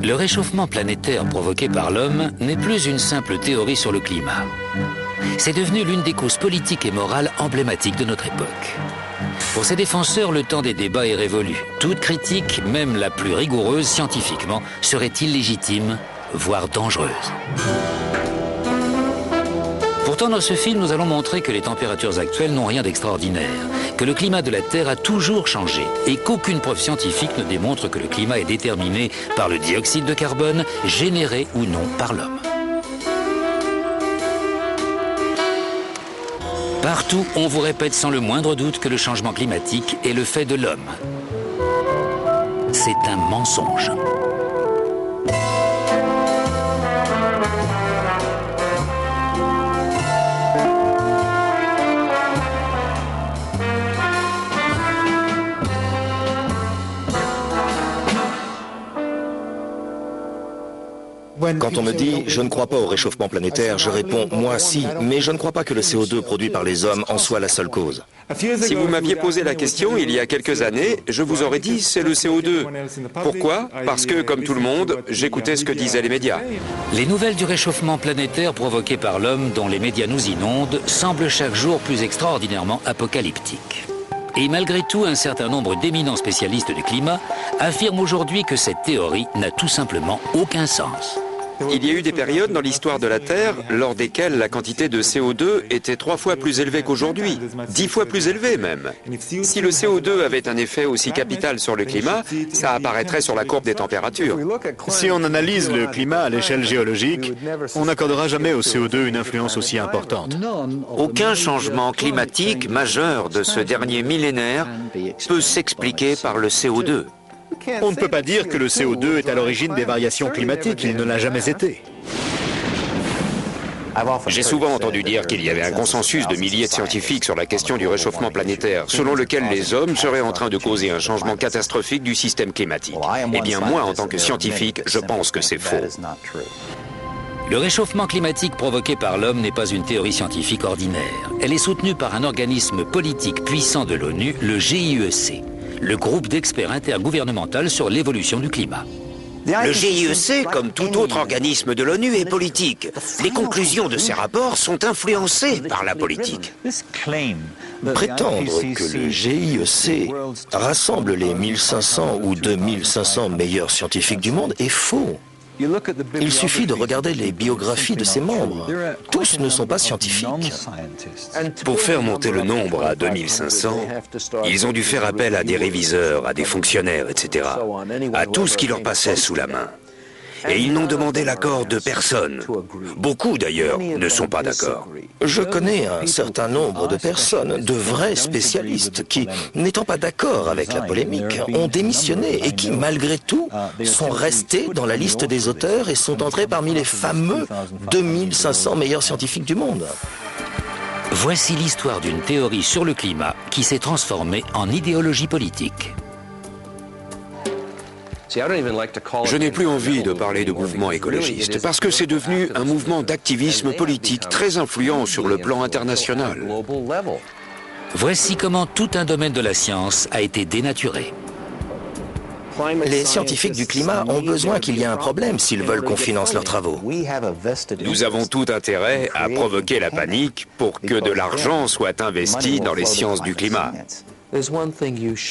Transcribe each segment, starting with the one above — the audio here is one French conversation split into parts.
Le réchauffement planétaire provoqué par l'homme n'est plus une simple théorie sur le climat. C'est devenu l'une des causes politiques et morales emblématiques de notre époque. Pour ses défenseurs, le temps des débats est révolu. Toute critique, même la plus rigoureuse scientifiquement, serait illégitime, voire dangereuse. Pourtant, dans ce film, nous allons montrer que les températures actuelles n'ont rien d'extraordinaire, que le climat de la Terre a toujours changé et qu'aucune preuve scientifique ne démontre que le climat est déterminé par le dioxyde de carbone, généré ou non par l'homme. Partout, on vous répète sans le moindre doute que le changement climatique est le fait de l'homme. C'est un mensonge. Quand on me dit « je ne crois pas au réchauffement planétaire », je réponds « moi si, mais je ne crois pas que le CO2 produit par les hommes en soit la seule cause ». Si vous m'aviez posé la question il y a quelques années, je vous aurais dit c'est le CO2. Pourquoi? Parce que, comme tout le monde, j'écoutais ce que disaient les médias. Les nouvelles du réchauffement planétaire provoqué par l'homme dont les médias nous inondent semblent chaque jour plus extraordinairement apocalyptiques. Et malgré tout, un certain nombre d'éminents spécialistes du climat affirment aujourd'hui que cette théorie n'a tout simplement aucun sens. Il y a eu des périodes dans l'histoire de la Terre lors desquelles la quantité de CO2 était 3 fois plus élevée qu'aujourd'hui, 10 fois plus élevée même. Si le CO2 avait un effet aussi capital sur le climat, ça apparaîtrait sur la courbe des températures. Si on analyse le climat à l'échelle géologique, on n'accordera jamais au CO2 une influence aussi importante. Aucun changement climatique majeur de ce dernier millénaire peut s'expliquer par le CO2. On ne peut pas dire que le CO2 est à l'origine des variations climatiques, il ne l'a jamais été. J'ai souvent entendu dire qu'il y avait un consensus de milliers de scientifiques sur la question du réchauffement planétaire, selon lequel les hommes seraient en train de causer un changement catastrophique du système climatique. Eh bien moi, en tant que scientifique, je pense que c'est faux. Le réchauffement climatique provoqué par l'homme n'est pas une théorie scientifique ordinaire. Elle est soutenue par un organisme politique puissant de l'ONU, le GIEC. Le groupe d'experts intergouvernemental sur l'évolution du climat. Le GIEC, comme tout autre organisme de l'ONU, est politique. Les conclusions de ces rapports sont influencées par la politique. Prétendre que le GIEC rassemble les 1500 ou 2500 meilleurs scientifiques du monde est faux. Il suffit de regarder les biographies de ses membres. Tous ne sont pas scientifiques. Pour faire monter le nombre à 2500, ils ont dû faire appel à des réviseurs, à des fonctionnaires, etc., à tout ce qui leur passait sous la main. Et ils n'ont demandé l'accord de personne. Beaucoup, d'ailleurs, ne sont pas d'accord. Je connais un certain nombre de personnes, de vrais spécialistes, qui, n'étant pas d'accord avec la polémique, ont démissionné et qui, malgré tout, sont restés dans la liste des auteurs et sont entrés parmi les fameux 2500 meilleurs scientifiques du monde. Voici l'histoire d'une théorie sur le climat qui s'est transformée en idéologie politique. Je n'ai plus envie de parler de mouvement écologiste, parce que c'est devenu un mouvement d'activisme politique très influent sur le plan international. Voici comment tout un domaine de la science a été dénaturé. Les scientifiques du climat ont besoin qu'il y ait un problème s'ils veulent qu'on finance leurs travaux. Nous avons tout intérêt à provoquer la panique pour que de l'argent soit investi dans les sciences du climat.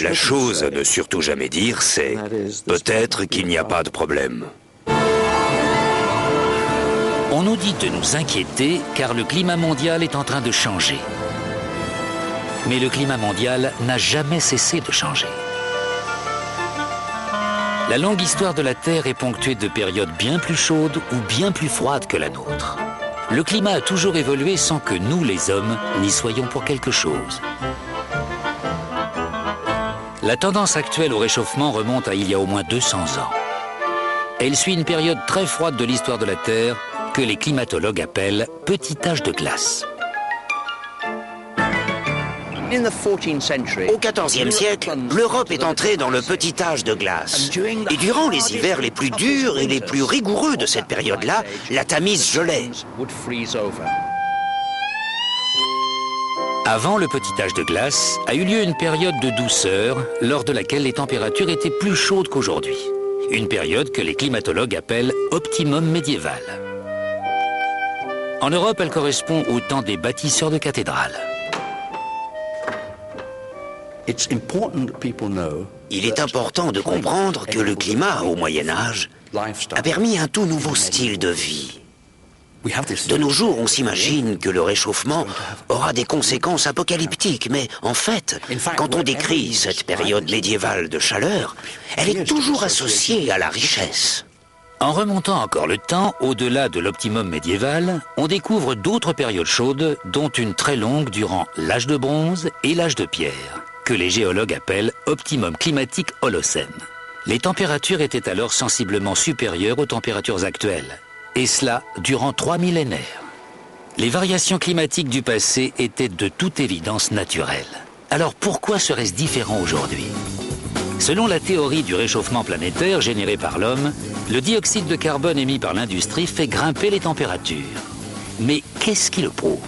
La chose à ne surtout jamais dire, c'est peut-être qu'il n'y a pas de problème. On nous dit de nous inquiéter car le climat mondial est en train de changer. Mais le climat mondial n'a jamais cessé de changer. La longue histoire de la Terre est ponctuée de périodes bien plus chaudes ou bien plus froides que la nôtre. Le climat a toujours évolué sans que nous, les hommes, n'y soyons pour quelque chose. La tendance actuelle au réchauffement remonte à il y a au moins 200 ans. Elle suit une période très froide de l'histoire de la Terre que les climatologues appellent « petit âge de glace ». Au XIVe siècle, l'Europe est entrée dans le petit âge de glace. Et durant les hivers les plus durs et les plus rigoureux de cette période-là, la Tamise gelait. Avant le petit âge de glace, a eu lieu une période de douceur lors de laquelle les températures étaient plus chaudes qu'aujourd'hui. une période que les climatologues appellent optimum médiéval. En Europe, elle correspond au temps des bâtisseurs de cathédrales. Il est important de comprendre que le climat au Moyen-Âge a permis un tout nouveau style de vie. De nos jours, on s'imagine que le réchauffement aura des conséquences apocalyptiques, mais en fait, quand on décrit cette période médiévale de chaleur, elle est toujours associée à la richesse. En remontant encore le temps, au-delà de l'optimum médiéval, on découvre d'autres périodes chaudes, dont une très longue durant l'âge de bronze et l'âge de pierre, que les géologues appellent optimum climatique Holocène. Les températures étaient alors sensiblement supérieures aux températures actuelles, et cela durant 3 millénaires. Les variations climatiques du passé étaient de toute évidence naturelles. Alors pourquoi serait-ce différent aujourd'hui? Selon la théorie du réchauffement planétaire généré par l'homme, le dioxyde de carbone émis par l'industrie fait grimper les températures. Mais qu'est-ce qui le prouve?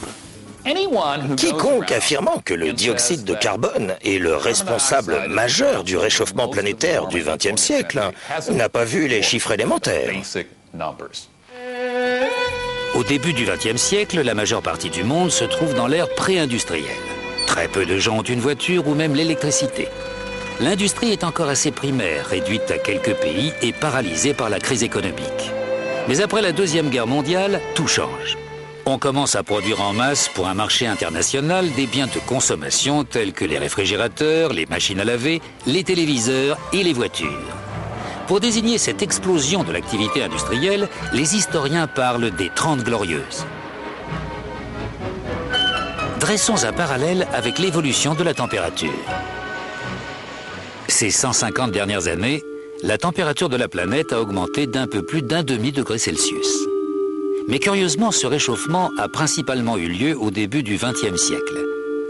Quiconque affirmant que le dioxyde de carbone est le responsable majeur du réchauffement planétaire du XXe siècle n'a pas vu les chiffres élémentaires. Au début du XXe siècle, la majeure partie du monde se trouve dans l'ère pré-industrielle. Très peu de gens ont une voiture ou même l'électricité. L'industrie est encore assez primaire, réduite à quelques pays et paralysée par la crise économique. Mais après la Deuxième Guerre mondiale, tout change. On commence à produire en masse pour un marché international des biens de consommation tels que les réfrigérateurs, les machines à laver, les téléviseurs et les voitures. Pour désigner cette explosion de l'activité industrielle, les historiens parlent des 30 Glorieuses. Dressons un parallèle avec l'évolution de la température. Ces 150 dernières années, la température de la planète a augmenté d'un peu plus d'1 demi-degré Celsius. Mais curieusement, ce réchauffement a principalement eu lieu au début du XXe siècle,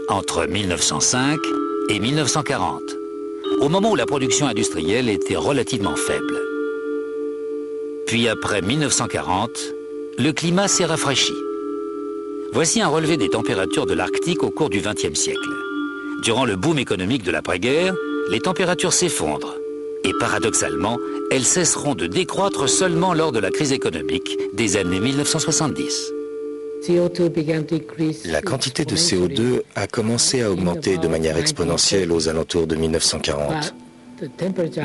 entre 1905 et 1940, au moment où la production industrielle était relativement faible. Puis après 1940, le climat s'est rafraîchi. Voici un relevé des températures de l'Arctique au cours du XXe siècle. Durant le boom économique de l'après-guerre, les températures s'effondrent. Et paradoxalement, elles cesseront de décroître seulement lors de la crise économique des années 1970. La quantité de CO2 a commencé à augmenter de manière exponentielle aux alentours de 1940.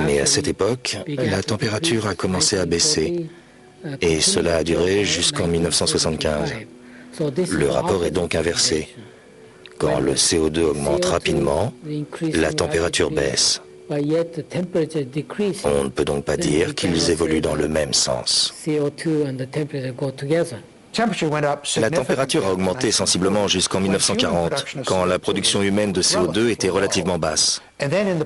Mais à cette époque, la température a commencé à baisser et cela a duré jusqu'en 1975. Le rapport est donc inversé. Quand le CO2 augmente rapidement, la température baisse. On ne peut donc pas dire qu'ils évoluent dans le même sens. La température a augmenté sensiblement jusqu'en 1940, quand la production humaine de CO2 était relativement basse.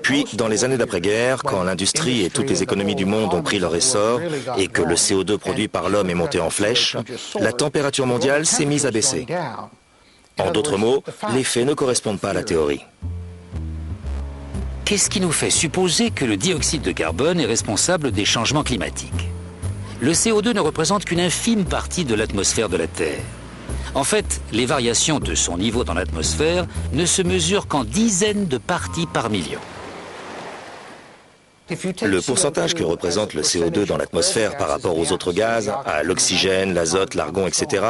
Puis, dans les années d'après-guerre, quand l'industrie et toutes les économies du monde ont pris leur essor et que le CO2 produit par l'homme est monté en flèche, la température mondiale s'est mise à baisser. En d'autres mots, les faits ne correspondent pas à la théorie. Qu'est-ce qui nous fait supposer que le dioxyde de carbone est responsable des changements climatiques? Le CO2 ne représente qu'une infime partie de l'atmosphère de la Terre. En fait, les variations de son niveau dans l'atmosphère ne se mesurent qu'en dizaines de parties par million. Le pourcentage que représente le CO2 dans l'atmosphère par rapport aux autres gaz, à l'oxygène, l'azote, l'argon, etc.,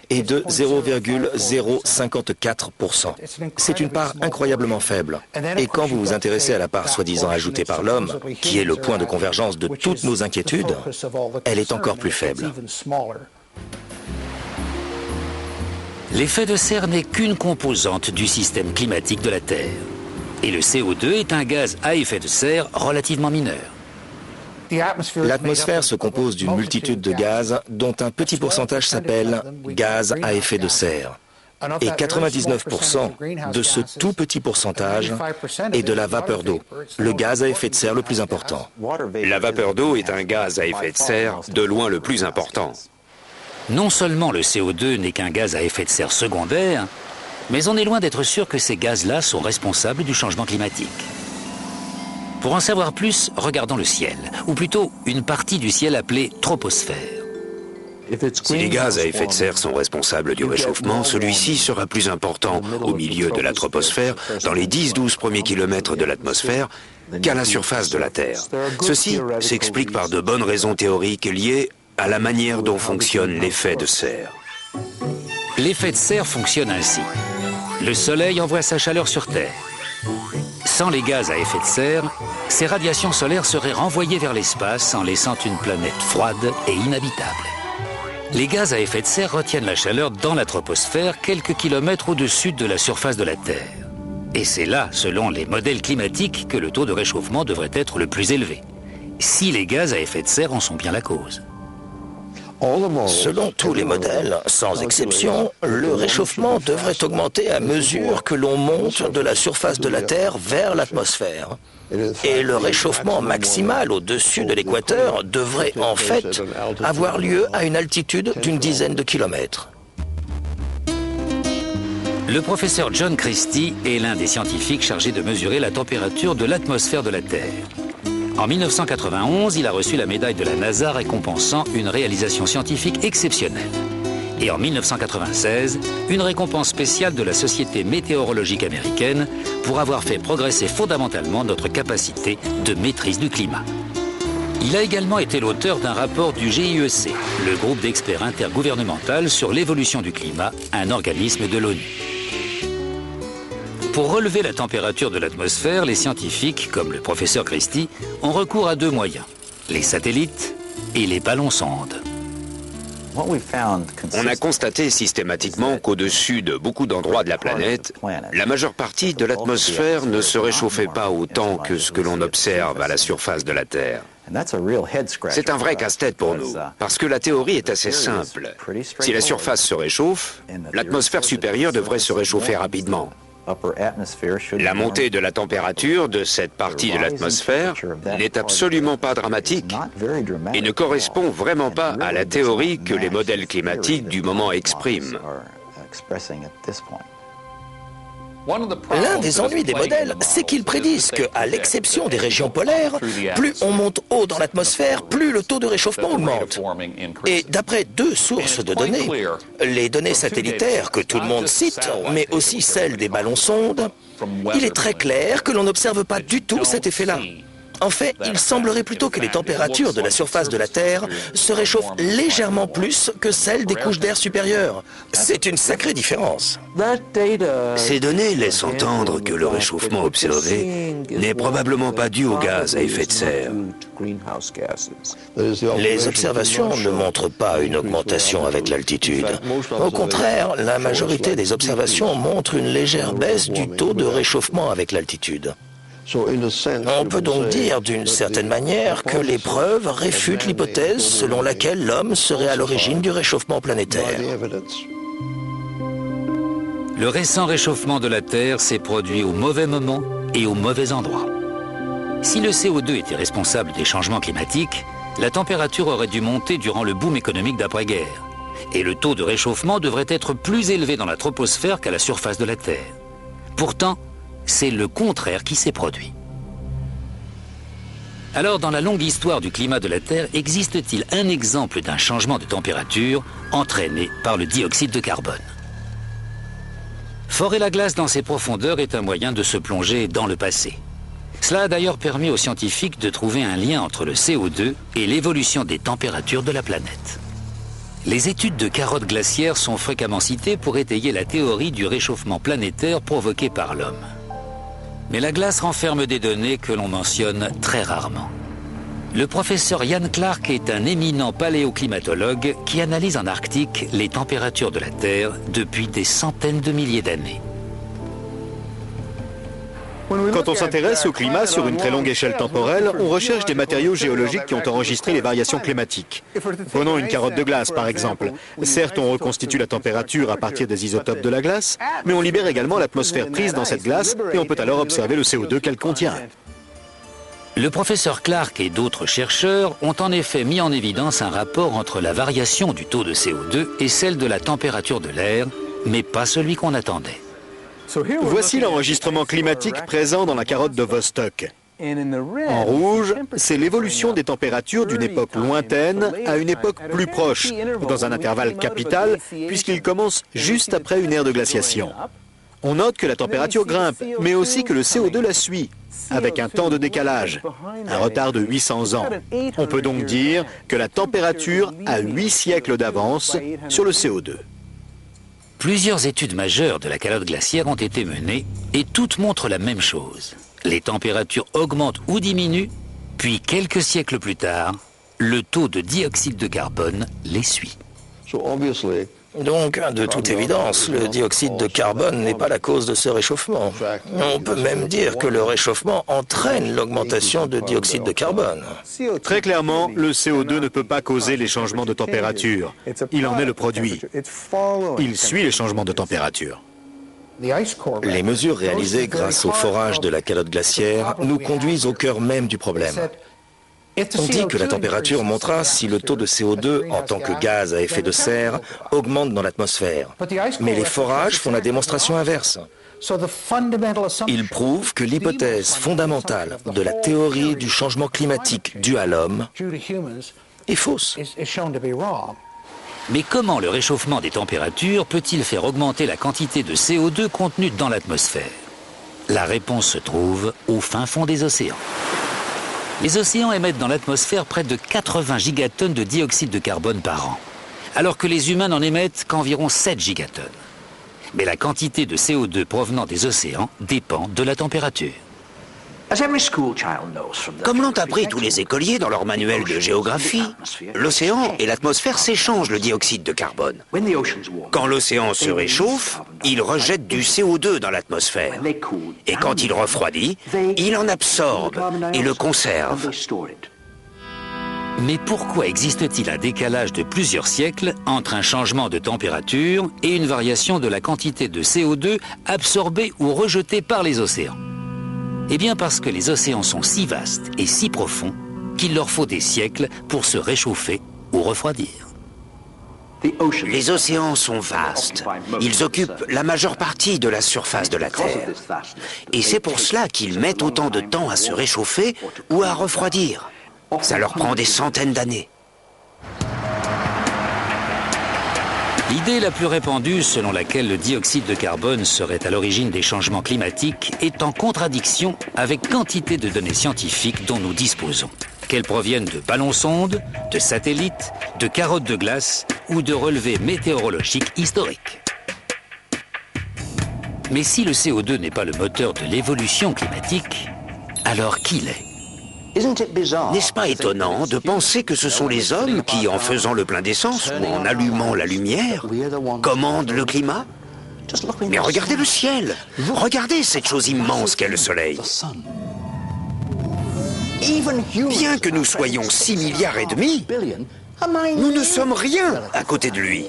est de 0,054%. C'est une part incroyablement faible. Et quand vous vous intéressez à la part soi-disant ajoutée par l'homme, qui est le point de convergence de toutes nos inquiétudes, elle est encore plus faible. L'effet de serre n'est qu'une composante du système climatique de la Terre. Et le CO2 est un gaz à effet de serre relativement mineur. L'atmosphère se compose d'une multitude de gaz dont un petit pourcentage s'appelle gaz à effet de serre. Et 99% de ce tout petit pourcentage est de la vapeur d'eau, le gaz à effet de serre le plus important. La vapeur d'eau est un gaz à effet de serre de loin le plus important. Non seulement le CO2 n'est qu'un gaz à effet de serre secondaire, mais on est loin d'être sûr que ces gaz-là sont responsables du changement climatique. Pour en savoir plus, regardons le ciel, ou plutôt une partie du ciel appelée troposphère. Si les gaz à effet de serre sont responsables du réchauffement, celui-ci sera plus important au milieu de la troposphère, dans les 10-12 premiers kilomètres de l'atmosphère, qu'à la surface de la Terre. Ceci s'explique par de bonnes raisons théoriques liées à la manière dont fonctionne l'effet de serre. L'effet de serre fonctionne ainsi. Le Soleil envoie sa chaleur sur Terre. Sans les gaz à effet de serre, ces radiations solaires seraient renvoyées vers l'espace en laissant une planète froide et inhabitable. Les gaz à effet de serre retiennent la chaleur dans la troposphère quelques kilomètres au-dessus de la surface de la Terre. Et c'est là, selon les modèles climatiques, que le taux de réchauffement devrait être le plus élevé. Si les gaz à effet de serre en sont bien la cause. Selon tous les modèles, sans exception, le réchauffement devrait augmenter à mesure que l'on monte de la surface de la Terre vers l'atmosphère. Et le réchauffement maximal au-dessus de l'équateur devrait en fait avoir lieu à une altitude d'une dizaine de kilomètres. Le professeur John Christie est l'un des scientifiques chargés de mesurer la température de l'atmosphère de la Terre. En 1991, il a reçu la médaille de la NASA récompensant une réalisation scientifique exceptionnelle. Et en 1996, une récompense spéciale de la Société météorologique américaine pour avoir fait progresser fondamentalement notre capacité de maîtrise du climat. Il a également été l'auteur d'un rapport du GIEC, le groupe d'experts intergouvernemental sur l'évolution du climat, un organisme de l'ONU. Pour relever la température de l'atmosphère, les scientifiques, comme le professeur Christie, ont recours à deux moyens, les satellites et les ballons-sondes. On a constaté systématiquement qu'au-dessus de beaucoup d'endroits de la planète, la majeure partie de l'atmosphère ne se réchauffait pas autant que ce que l'on observe à la surface de la Terre. C'est un vrai casse-tête pour nous, parce que la théorie est assez simple. Si la surface se réchauffe, l'atmosphère supérieure devrait se réchauffer rapidement. La montée de la température de cette partie de l'atmosphère n'est absolument pas dramatique et ne correspond vraiment pas à la théorie que les modèles climatiques du moment expriment. L'un des ennuis des modèles, c'est qu'ils prédisent qu'à l'exception des régions polaires, plus on monte haut dans l'atmosphère, plus le taux de réchauffement augmente. Et d'après deux sources de données, les données satellitaires que tout le monde cite, mais aussi celles des ballons-sondes, il est très clair que l'on n'observe pas du tout cet effet-là. En fait, il semblerait plutôt que les températures de la surface de la Terre se réchauffent légèrement plus que celles des couches d'air supérieures. C'est une sacrée différence. Ces données laissent entendre que le réchauffement observé n'est probablement pas dû aux gaz à effet de serre. Les observations ne montrent pas une augmentation avec l'altitude. Au contraire, la majorité des observations montrent une légère baisse du taux de réchauffement avec l'altitude. On peut donc dire d'une certaine manière que les preuves réfutent l'hypothèse selon laquelle l'homme serait à l'origine du réchauffement planétaire. Le récent réchauffement de la Terre s'est produit au mauvais moment et au mauvais endroit. Si le CO2 était responsable des changements climatiques, la température aurait dû monter durant le boom économique d'après-guerre. Et le taux de réchauffement devrait être plus élevé dans la troposphère qu'à la surface de la Terre. Pourtant, c'est le contraire qui s'est produit. Alors, dans la longue histoire du climat de la Terre, existe-t-il un exemple d'un changement de température entraîné par le dioxyde de carbone? Forer la glace dans ses profondeurs est un moyen de se plonger dans le passé. Cela a d'ailleurs permis aux scientifiques de trouver un lien entre le CO2 et l'évolution des températures de la planète. Les études de carottes glaciaires sont fréquemment citées pour étayer la théorie du réchauffement planétaire provoqué par l'homme. Mais la glace renferme des données que l'on mentionne très rarement. Le professeur Ian Clark est un éminent paléoclimatologue qui analyse en Arctique les températures de la Terre depuis des centaines de milliers d'années. Quand on s'intéresse au climat sur une très longue échelle temporelle, on recherche des matériaux géologiques qui ont enregistré les variations climatiques. Prenons une carotte de glace, par exemple. Certes, on reconstitue la température à partir des isotopes de la glace, mais on libère également l'atmosphère prise dans cette glace et on peut alors observer le CO2 qu'elle contient. Le professeur Clark et d'autres chercheurs ont en effet mis en évidence un rapport entre la variation du taux de CO2 et celle de la température de l'air, mais pas celui qu'on attendait. Voici l'enregistrement climatique présent dans la carotte de Vostok. En rouge, c'est l'évolution des températures d'une époque lointaine à une époque plus proche, dans un intervalle capital, puisqu'il commence juste après une ère de glaciation. On note que la température grimpe, mais aussi que le CO2 la suit, avec un temps de décalage, un retard de 800 ans. On peut donc dire que la température a 8 siècles d'avance sur le CO2. Plusieurs études majeures de la calotte glaciaire ont été menées et toutes montrent la même chose. Les températures augmentent ou diminuent, puis quelques siècles plus tard, le taux de dioxyde de carbone les suit. Donc, de toute évidence, le dioxyde de carbone n'est pas la cause de ce réchauffement. On peut même dire que le réchauffement entraîne l'augmentation de dioxyde de carbone. Très clairement, le CO2 ne peut pas causer les changements de température. Il en est le produit. Il suit les changements de température. Les mesures réalisées grâce au forage de la calotte glaciaire nous conduisent au cœur même du problème. On dit que la température montera si le taux de CO2 en tant que gaz à effet de serre augmente dans l'atmosphère. Mais les forages font la démonstration inverse. Ils prouvent que l'hypothèse fondamentale de la théorie du changement climatique due à l'homme est fausse. Mais comment le réchauffement des températures peut-il faire augmenter la quantité de CO2 contenue dans l'atmosphère? La réponse se trouve au fin fond des océans. Les océans émettent dans l'atmosphère près de 80 gigatonnes de dioxyde de carbone par an, alors que les humains n'en émettent qu'environ 7 gigatonnes. Mais la quantité de CO2 provenant des océans dépend de la température. Comme l'ont appris tous les écoliers dans leur manuel de géographie, l'océan et l'atmosphère s'échangent le dioxyde de carbone. Quand l'océan se réchauffe, il rejette du CO2 dans l'atmosphère. Et quand il refroidit, il en absorbe et le conserve. Mais pourquoi existe-t-il un décalage de plusieurs siècles entre un changement de température et une variation de la quantité de CO2 absorbée ou rejetée par les océans? Eh bien parce que les océans sont si vastes et si profonds qu'il leur faut des siècles pour se réchauffer ou refroidir. Les océans sont vastes. Ils occupent la majeure partie de la surface de la Terre. Et c'est pour cela qu'ils mettent autant de temps à se réchauffer ou à refroidir. Ça leur prend des centaines d'années. L'idée la plus répandue selon laquelle le dioxyde de carbone serait à l'origine des changements climatiques est en contradiction avec quantité de données scientifiques dont nous disposons, qu'elles proviennent de ballons-sondes, de satellites, de carottes de glace ou de relevés météorologiques historiques. Mais si le CO2 n'est pas le moteur de l'évolution climatique, alors qui l'est ? N'est-ce pas étonnant de penser que ce sont les hommes qui, en faisant le plein d'essence ou en allumant la lumière, commandent le climat? Mais regardez le ciel! Regardez cette chose immense qu'est le Soleil! Bien que nous soyons 6,5 milliards, nous ne sommes rien à côté de lui.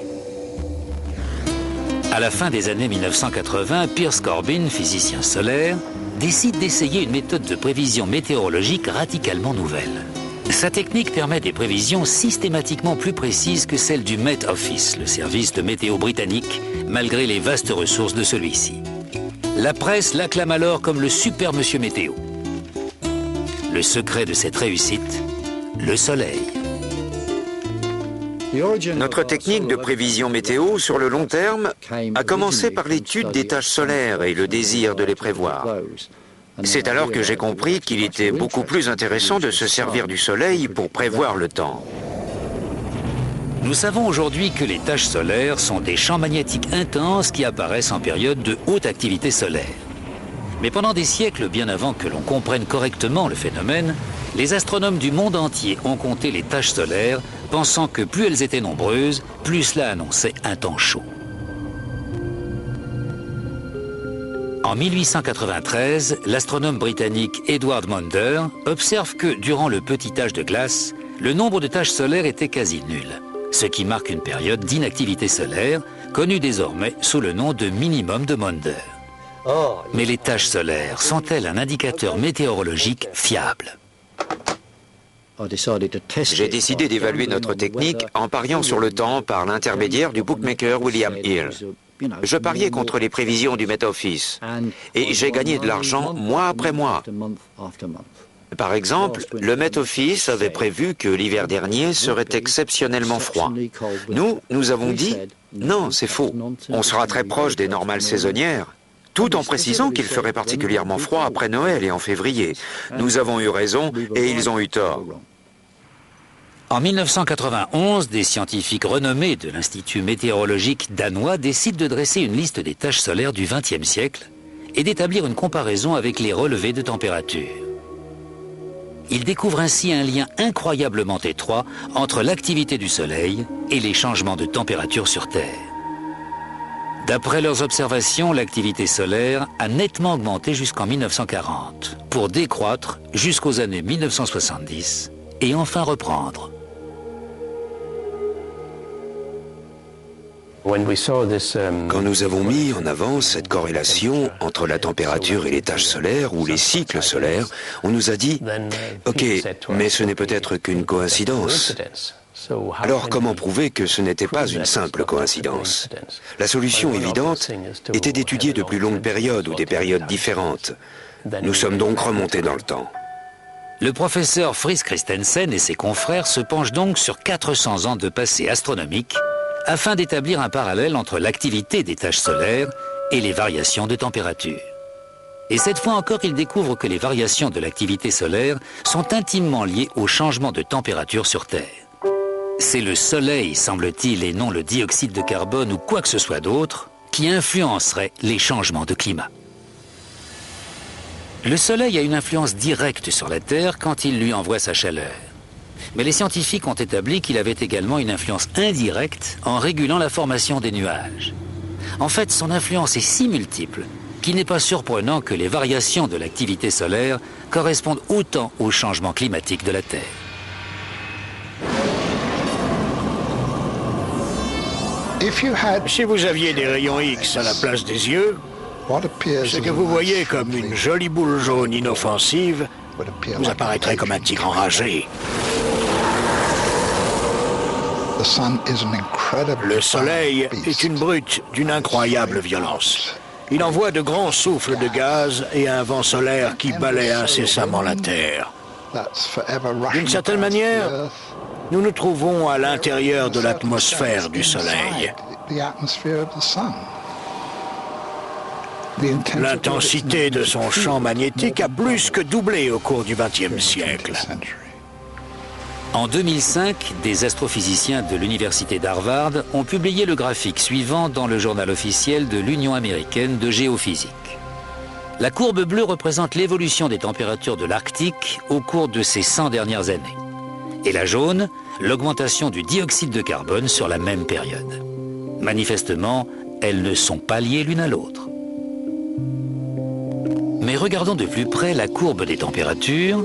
À la fin des années 1980, Piers Corbin, physicien solaire, décide d'essayer une méthode de prévision météorologique radicalement nouvelle. Sa technique permet des prévisions systématiquement plus précises que celles du Met Office, le service de météo britannique, malgré les vastes ressources de celui-ci. La presse l'acclame alors comme le super monsieur météo. Le secret de cette réussite, le soleil. Notre technique de prévision météo sur le long terme a commencé par l'étude des taches solaires et le désir de les prévoir. C'est alors que j'ai compris qu'il était beaucoup plus intéressant de se servir du soleil pour prévoir le temps. Nous savons aujourd'hui que les taches solaires sont des champs magnétiques intenses qui apparaissent en période de haute activité solaire. Mais pendant des siècles, bien avant que l'on comprenne correctement le phénomène, les astronomes du monde entier ont compté les taches solaires, pensant que plus elles étaient nombreuses, plus cela annonçait un temps chaud. En 1893, l'astronome britannique Edward Maunder observe que, durant le petit âge de glace, le nombre de taches solaires était quasi nul, ce qui marque une période d'inactivité solaire, connue désormais sous le nom de minimum de Maunder. Mais les taches solaires sont-elles un indicateur météorologique fiable ? J'ai décidé d'évaluer notre technique en pariant sur le temps par l'intermédiaire du bookmaker William Hill. Je pariais contre les prévisions du Met Office et j'ai gagné de l'argent mois après mois. Par exemple, le Met Office avait prévu que l'hiver dernier serait exceptionnellement froid. Nous avons dit, non, c'est faux, on sera très proche des normales saisonnières. tout en précisant qu'il ferait particulièrement froid après Noël et en février. Nous avons eu raison et ils ont eu tort. En 1991, des scientifiques renommés de l'Institut météorologique danois décident de dresser une liste des taches solaires du XXe siècle et d'établir une comparaison avec les relevés de température. Ils découvrent ainsi un lien incroyablement étroit entre l'activité du Soleil et les changements de température sur Terre. D'après leurs observations, l'activité solaire a nettement augmenté jusqu'en 1940, pour décroître jusqu'aux années 1970 et enfin reprendre. Quand nous avons mis en avant cette corrélation entre la température et les taches solaires ou les cycles solaires, on nous a dit « Ok, mais ce n'est peut-être qu'une coïncidence. » Alors comment prouver que ce n'était pas une simple coïncidence? La solution évidente était d'étudier de plus longues périodes ou des périodes différentes. Nous sommes donc remontés dans le temps. Le professeur Friis Christensen et ses confrères se penchent donc sur 400 ans de passé astronomique afin d'établir un parallèle entre l'activité des taches solaires et les variations de température. Et cette fois encore, ils découvrent que les variations de l'activité solaire sont intimement liées au changement de température sur Terre. C'est le Soleil, semble-t-il, et non le dioxyde de carbone ou quoi que ce soit d'autre, qui influencerait les changements de climat. Le Soleil a une influence directe sur la Terre quand il lui envoie sa chaleur. Mais les scientifiques ont établi qu'il avait également une influence indirecte en régulant la formation des nuages. En fait, son influence est si multiple qu'il n'est pas surprenant que les variations de l'activité solaire correspondent autant au changement climatique de la Terre. Si vous aviez des rayons X à la place des yeux, ce que vous voyez comme une jolie boule jaune inoffensive vous apparaîtrait comme un tigre enragé. Le Soleil est une brute d'une incroyable violence. Il envoie de grands souffles de gaz et un vent solaire qui balaie incessamment la Terre. D'une certaine manière, nous nous trouvons à l'intérieur de l'atmosphère du Soleil. L'intensité de son champ magnétique a plus que doublé au cours du XXe siècle. En 2005, des astrophysiciens de l'université d'Harvard ont publié le graphique suivant dans le journal officiel de l'Union américaine de géophysique. La courbe bleue représente l'évolution des températures de l'Arctique au cours de ces 100 dernières années. Et la jaune, l'augmentation du dioxyde de carbone sur la même période. Manifestement, elles ne sont pas liées l'une à l'autre. Mais regardons de plus près la courbe des températures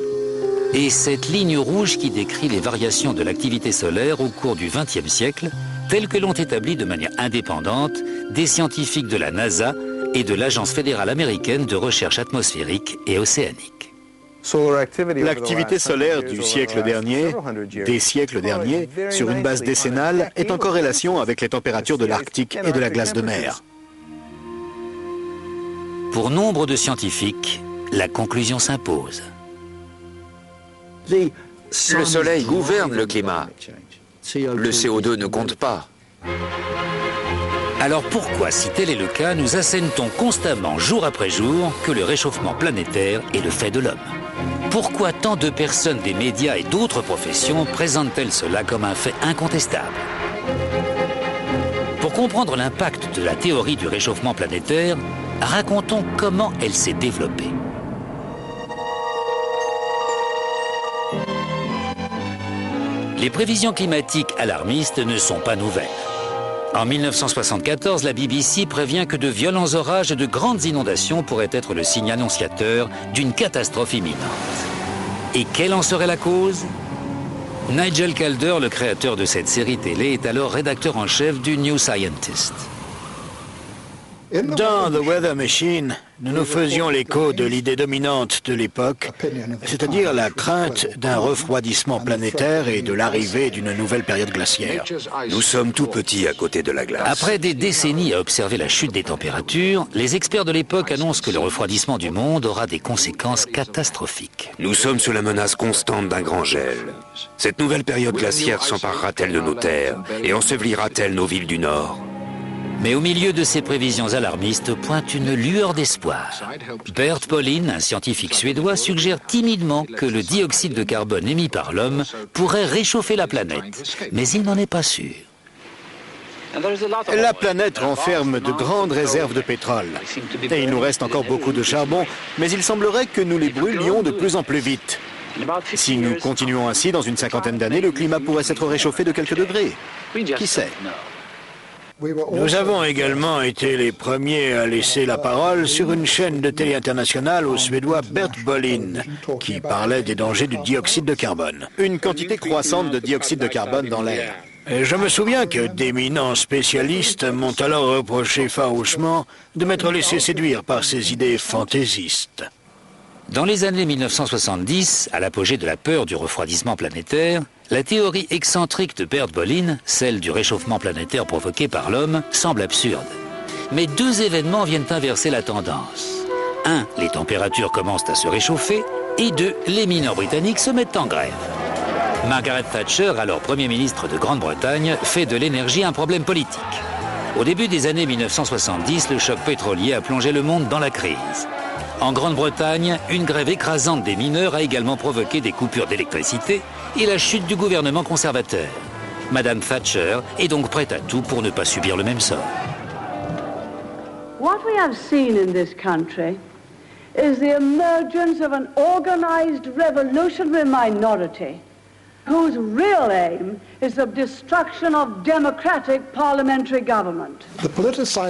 et cette ligne rouge qui décrit les variations de l'activité solaire au cours du XXe siècle, telles que l'ont établi de manière indépendante des scientifiques de la NASA et de l'Agence fédérale américaine de recherche atmosphérique et océanique. L'activité solaire du siècle dernier, des siècles derniers, sur une base décennale, est en corrélation avec les températures de l'Arctique et de la glace de mer. Pour nombre de scientifiques, la conclusion s'impose. Le Soleil gouverne le climat. Le CO2 ne compte pas. Alors pourquoi, si tel est le cas, nous assène-t-on constamment, jour après jour, que le réchauffement planétaire est le fait de l'homme? Pourquoi tant de personnes des médias et d'autres professions présentent-elles cela comme un fait incontestable? Pour comprendre l'impact de la théorie du réchauffement planétaire, racontons comment elle s'est développée. Les prévisions climatiques alarmistes ne sont pas nouvelles. En 1974, la BBC prévient que de violents orages et de grandes inondations pourraient être le signe annonciateur d'une catastrophe imminente. Et quelle en serait la cause? Nigel Calder, le créateur de cette série télé, est alors rédacteur en chef du New Scientist. Dans The Weather Machine, nous nous faisions l'écho de l'idée dominante de l'époque, c'est-à-dire la crainte d'un refroidissement planétaire et de l'arrivée d'une nouvelle période glaciaire. Nous sommes tout petits à côté de la glace. Après des décennies à observer la chute des températures, les experts de l'époque annoncent que le refroidissement du monde aura des conséquences catastrophiques. Nous sommes sous la menace constante d'un grand gel. Cette nouvelle période glaciaire s'emparera-t-elle de nos terres et ensevelira-t-elle nos villes du Nord? Mais au milieu de ces prévisions alarmistes pointe une lueur d'espoir. Bert Bolin, un scientifique suédois, suggère timidement que le dioxyde de carbone émis par l'homme pourrait réchauffer la planète, mais il n'en est pas sûr. La planète renferme de grandes réserves de pétrole. Et il nous reste encore beaucoup de charbon, mais il semblerait que nous les brûlions de plus en plus vite. Si nous continuons ainsi, dans une cinquantaine d'années, le climat pourrait s'être réchauffé de quelques degrés. Qui sait? Nous avons également été les premiers à laisser la parole sur une chaîne de télé internationale au Suédois Bert Bolin, qui parlait des dangers du dioxyde de carbone. Une quantité croissante de dioxyde de carbone dans l'air. Et je me souviens que d'éminents spécialistes m'ont alors reproché farouchement de m'être laissé séduire par ces idées fantaisistes. Dans les années 1970, à l'apogée de la peur du refroidissement planétaire, la théorie excentrique de Bert Bolin, celle du réchauffement planétaire provoqué par l'homme, semble absurde. Mais deux événements viennent inverser la tendance. 1. Les températures commencent à se réchauffer, et 2. Les mineurs britanniques se mettent en grève. Margaret Thatcher, alors Premier ministre de Grande-Bretagne, fait de l'énergie un problème politique. Au début des années 1970, le choc pétrolier a plongé le monde dans la crise. En Grande-Bretagne, une grève écrasante des mineurs a également provoqué des coupures d'électricité et la chute du gouvernement conservateur. Madame Thatcher est donc prête à tout pour ne pas subir le même sort. What we have seen in this country is the emergence of an organized revolutionary minority whose real aim is the destruction of democratic parliamentary government.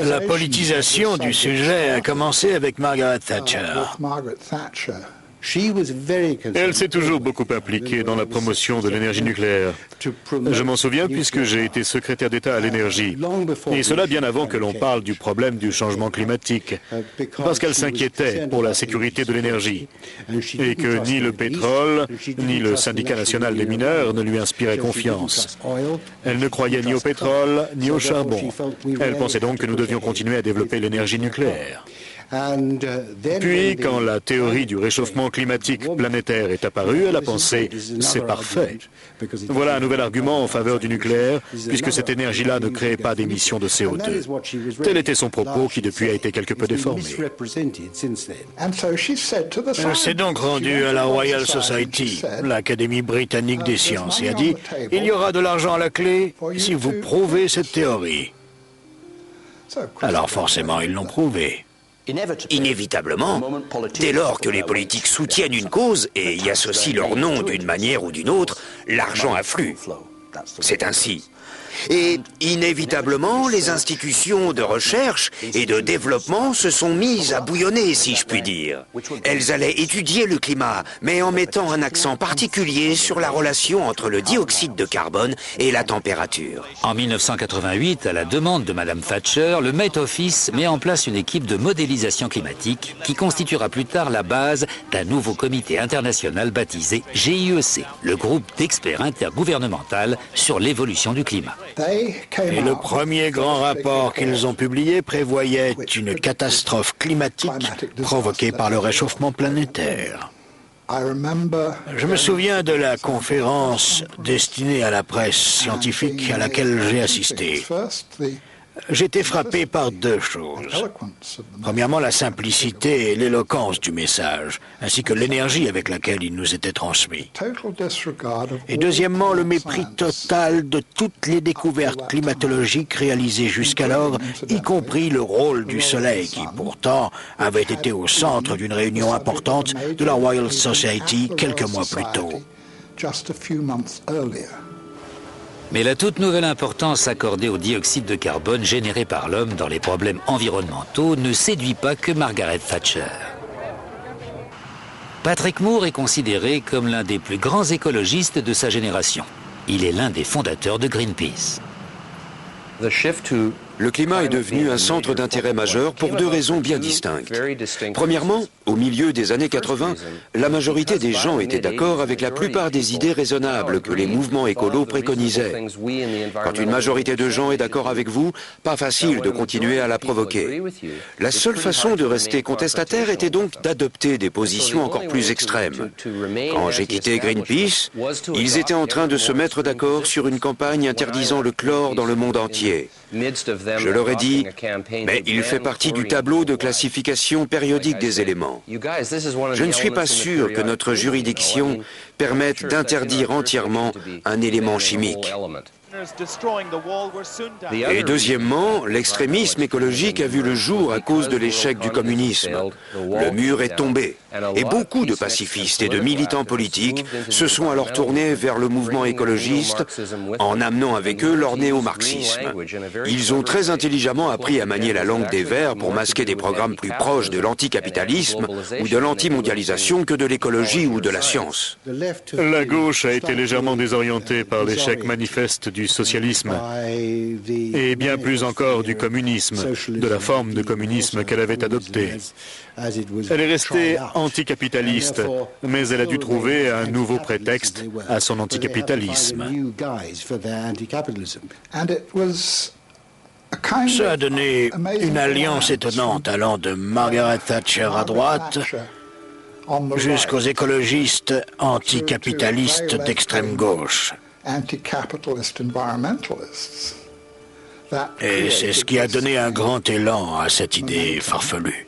La politisation du sujet a commencé avec Margaret Thatcher. Elle s'est toujours beaucoup impliquée dans la promotion de l'énergie nucléaire. Je m'en souviens puisque j'ai été secrétaire d'État à l'énergie. Et cela bien avant que l'on parle du problème du changement climatique. Parce qu'elle s'inquiétait pour la sécurité de l'énergie. Et que ni le pétrole, ni le syndicat national des mineurs ne lui inspiraient confiance. Elle ne croyait ni au pétrole, ni au charbon. Elle pensait donc que nous devions continuer à développer l'énergie nucléaire. Puis, quand la théorie du réchauffement climatique planétaire est apparue, elle a pensé « c'est parfait ». Voilà un nouvel argument en faveur du nucléaire, puisque cette énergie-là ne crée pas d'émissions de CO2. Tel était son propos, qui depuis a été quelque peu déformé. Elle s'est donc rendue à la Royal Society, l'Académie britannique des sciences, et a dit « il y aura de l'argent à la clé si vous prouvez cette théorie ». Alors forcément, ils l'ont prouvé. Inévitablement, dès lors que les politiques soutiennent une cause et y associent leur nom d'une manière ou d'une autre, l'argent afflue. C'est ainsi. Et inévitablement, les institutions de recherche et de développement se sont mises à bouillonner, si je puis dire. Elles allaient étudier le climat, mais en mettant un accent particulier sur la relation entre le dioxyde de carbone et la température. En 1988, à la demande de Madame Thatcher, le Met Office met en place une équipe de modélisation climatique qui constituera plus tard la base d'un nouveau comité international baptisé GIEC, le groupe d'experts intergouvernemental sur l'évolution du climat. Et le premier grand rapport qu'ils ont publié prévoyait une catastrophe climatique provoquée par le réchauffement planétaire. Je me souviens de la conférence destinée à la presse scientifique à laquelle j'ai assisté. J'étais frappé par deux choses. Premièrement, la simplicité et l'éloquence du message, ainsi que l'énergie avec laquelle il nous était transmis. Et deuxièmement, le mépris total de toutes les découvertes climatologiques réalisées jusqu'alors, y compris le rôle du Soleil, qui pourtant avait été au centre d'une réunion importante de la Royal Society quelques mois plus tôt. Mais la toute nouvelle importance accordée au dioxyde de carbone généré par l'homme dans les problèmes environnementaux ne séduit pas que Margaret Thatcher. Patrick Moore est considéré comme l'un des plus grands écologistes de sa génération. Il est l'un des fondateurs de Greenpeace. Le climat est devenu un centre d'intérêt majeur pour deux raisons bien distinctes. Premièrement, au milieu des années 80, la majorité des gens étaient d'accord avec la plupart des idées raisonnables que les mouvements écolos préconisaient. Quand une majorité de gens est d'accord avec vous, pas facile de continuer à la provoquer. La seule façon de rester contestataire était donc d'adopter des positions encore plus extrêmes. Quand j'ai quitté Greenpeace, ils étaient en train de se mettre d'accord sur une campagne interdisant le chlore dans le monde entier. Je leur ai dit, mais il fait partie du tableau de classification périodique des éléments. Je ne suis pas sûr que notre juridiction permette d'interdire entièrement un élément chimique. Et deuxièmement, l'extrémisme écologique a vu le jour à cause de l'échec du communisme. Le mur est tombé. Et beaucoup de pacifistes et de militants politiques se sont alors tournés vers le mouvement écologiste en amenant avec eux leur néo-marxisme. Ils ont très intelligemment appris à manier la langue des Verts pour masquer des programmes plus proches de l'anticapitalisme ou de l'antimondialisation que de l'écologie ou de la science. La gauche a été légèrement désorientée par l'échec manifeste du socialisme et bien plus encore du communisme, de la forme de communisme qu'elle avait adoptée. Elle est restée anticapitaliste, mais elle a dû trouver un nouveau prétexte à son anticapitalisme. Ça a donné une alliance étonnante allant de Margaret Thatcher à droite jusqu'aux écologistes anticapitalistes d'extrême gauche. Et c'est ce qui a donné un grand élan à cette idée farfelue.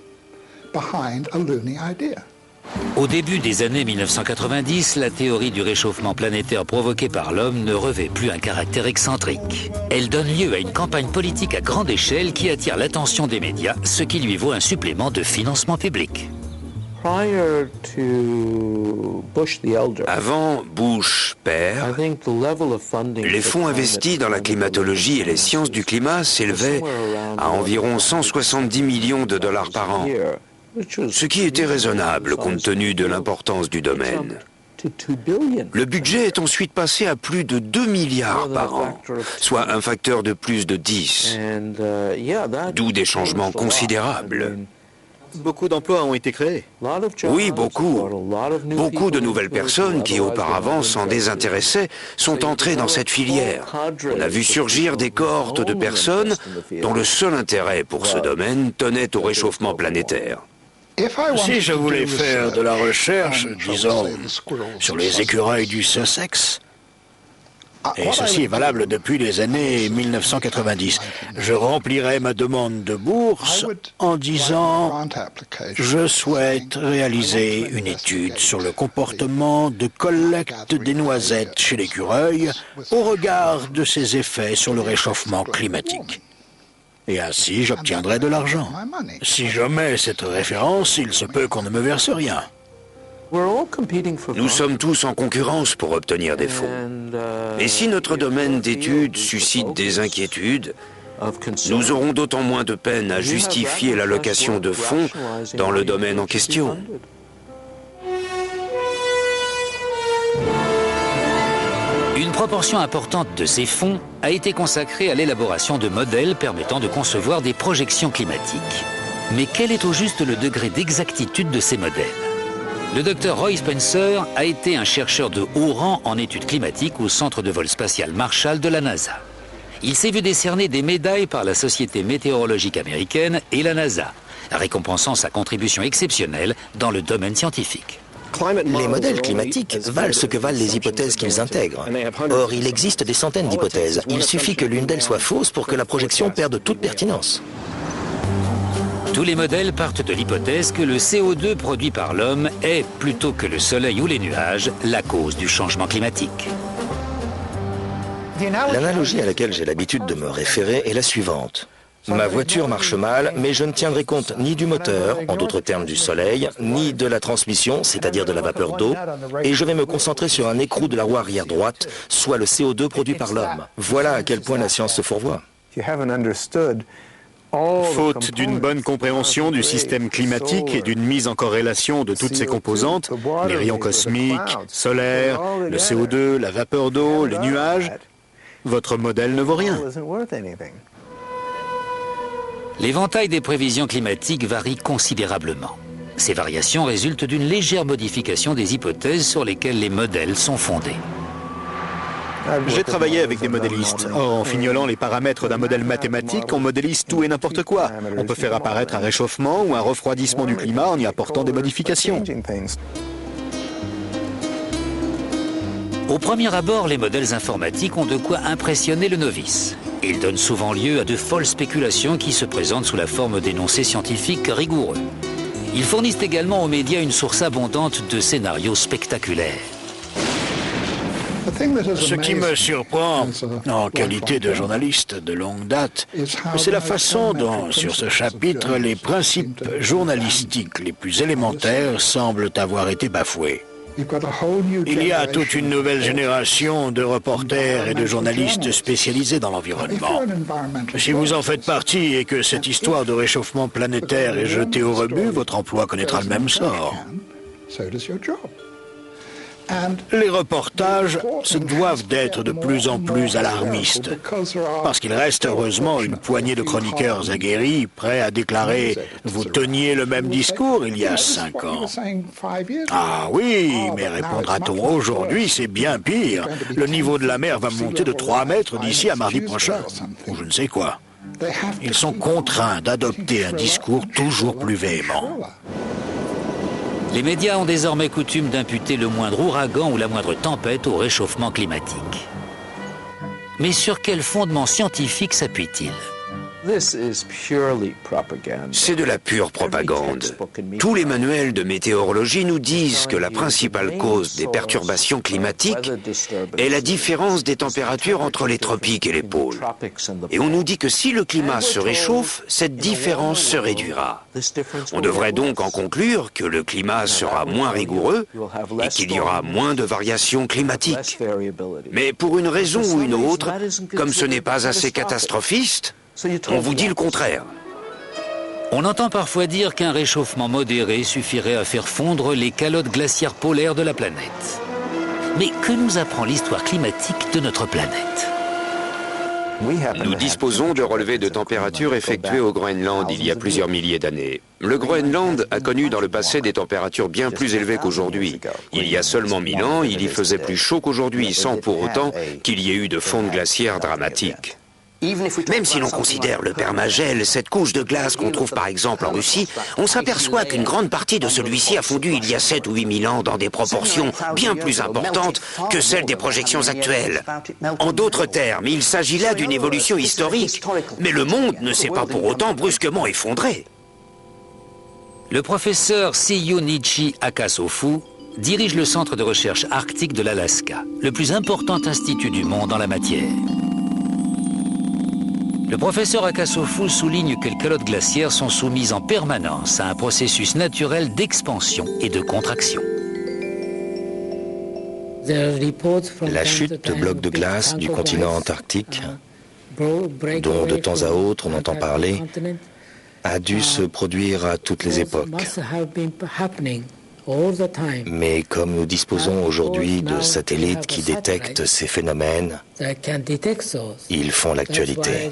Au début des années 1990, la théorie du réchauffement planétaire provoqué par l'homme ne revêt plus un caractère excentrique. Elle donne lieu à une campagne politique à grande échelle qui attire l'attention des médias, ce qui lui vaut un supplément de financement public. Avant Bush père, les fonds investis dans la climatologie et les sciences du climat s'élevaient à environ 170 millions de dollars par an, ce qui était raisonnable compte tenu de l'importance du domaine. Le budget est ensuite passé à plus de 2 milliards par an, soit un facteur de plus de 10, d'où des changements considérables. Beaucoup d'emplois ont été créés. Oui, beaucoup. Beaucoup de nouvelles personnes qui auparavant s'en désintéressaient sont entrées dans cette filière. On a vu surgir des cohortes de personnes dont le seul intérêt pour ce domaine tenait au réchauffement planétaire. Si je voulais faire de la recherche, disons, sur les écureuils du Sussex, et ceci est valable depuis les années 1990, je remplirais ma demande de bourse en disant « Je souhaite réaliser une étude sur le comportement de collecte des noisettes chez l'écureuil au regard de ses effets sur le réchauffement climatique. » Et ainsi, j'obtiendrai de l'argent. Si je mets cette référence, il se peut qu'on ne me verse rien. Nous sommes tous en concurrence pour obtenir des fonds. Et si notre domaine d'étude suscite des inquiétudes, nous aurons d'autant moins de peine à justifier l'allocation de fonds dans le domaine en question. Une proportion importante de ces fonds a été consacrée à l'élaboration de modèles permettant de concevoir des projections climatiques. Mais quel est au juste le degré d'exactitude de ces modèles ? Le Dr Roy Spencer a été un chercheur de haut rang en études climatiques au centre de vol spatial Marshall de la NASA. Il s'est vu décerner des médailles par la Société météorologique américaine et la NASA, récompensant sa contribution exceptionnelle dans le domaine scientifique. Les modèles climatiques valent ce que valent les hypothèses qu'ils intègrent. Or, il existe des centaines d'hypothèses. Il suffit que l'une d'elles soit fausse pour que la projection perde toute pertinence. Tous les modèles partent de l'hypothèse que le CO2 produit par l'homme est, plutôt que le soleil ou les nuages, la cause du changement climatique. L'analogie à laquelle j'ai l'habitude de me référer est la suivante. Ma voiture marche mal, mais je ne tiendrai compte ni du moteur, en d'autres termes du soleil, ni de la transmission, c'est-à-dire de la vapeur d'eau, et je vais me concentrer sur un écrou de la roue arrière droite, soit le CO2 produit par l'homme. Voilà à quel point la science se fourvoie. Faute d'une bonne compréhension du système climatique et d'une mise en corrélation de toutes ses composantes, les rayons cosmiques, solaires, le CO2, la vapeur d'eau, les nuages, votre modèle ne vaut rien. L'éventail des prévisions climatiques varie considérablement. Ces variations résultent d'une légère modification des hypothèses sur lesquelles les modèles sont fondés. J'ai travaillé avec des modélistes. Or, en fignolant les paramètres d'un modèle mathématique, on modélise tout et n'importe quoi. On peut faire apparaître un réchauffement ou un refroidissement du climat en y apportant des modifications. Au premier abord, les modèles informatiques ont de quoi impressionner le novice. Ils donnent souvent lieu à de folles spéculations qui se présentent sous la forme d'énoncés scientifiques rigoureux. Ils fournissent également aux médias une source abondante de scénarios spectaculaires. Ce qui me surprend, en qualité de journaliste de longue date, c'est la façon dont, sur ce chapitre, les principes journalistiques les plus élémentaires semblent avoir été bafoués. Il y a toute une nouvelle génération de reporters et de journalistes spécialisés dans l'environnement. Si vous en faites partie et que cette histoire de réchauffement planétaire est jetée au rebut, votre emploi connaîtra le même sort. Les reportages se doivent d'être de plus en plus alarmistes, parce qu'il reste heureusement une poignée de chroniqueurs aguerris prêts à déclarer « Vous teniez le même discours il y a 5 ans ». Ah oui, mais répondra-t-on aujourd'hui, c'est bien pire. Le niveau de la mer va monter de 3 mètres d'ici à mardi prochain, ou je ne sais quoi. Ils sont contraints d'adopter un discours toujours plus véhément. Les médias ont désormais coutume d'imputer le moindre ouragan ou la moindre tempête au réchauffement climatique. Mais sur quel fondement scientifique s'appuie-t-il ? C'est de la pure propagande. Tous les manuels de météorologie nous disent que la principale cause des perturbations climatiques est la différence des températures entre les tropiques et les pôles. Et on nous dit que si le climat se réchauffe, cette différence se réduira. On devrait donc en conclure que le climat sera moins rigoureux et qu'il y aura moins de variations climatiques. Mais pour une raison ou une autre, comme ce n'est pas assez catastrophiste, on vous dit le contraire. On entend parfois dire qu'un réchauffement modéré suffirait à faire fondre les calottes glaciaires polaires de la planète. Mais que nous apprend l'histoire climatique de notre planète ? Nous disposons de relevés de température effectués au Groenland il y a plusieurs milliers d'années. Le Groenland a connu dans le passé des températures bien plus élevées qu'aujourd'hui. Il y a seulement 1000 ans, il y faisait plus chaud qu'aujourd'hui, sans pour autant qu'il y ait eu de fonte glaciaire dramatique. Même si l'on considère le permagel, cette couche de glace qu'on trouve par exemple en Russie, on s'aperçoit qu'une grande partie de celui-ci a fondu il y a 7 ou 8 000 ans dans des proportions bien plus importantes que celles des projections actuelles. En d'autres termes, il s'agit là d'une évolution historique, mais le monde ne s'est pas pour autant brusquement effondré. Le professeur Seyunichi Akasofu dirige le centre de recherche arctique de l'Alaska, le plus important institut du monde en la matière. Le professeur Akasofu souligne que les calottes glaciaires sont soumises en permanence à un processus naturel d'expansion et de contraction. La chute de blocs de glace du continent antarctique, dont de temps à autre on entend parler, a dû se produire à toutes les époques. Mais comme nous disposons aujourd'hui de satellites qui détectent ces phénomènes, ils font l'actualité.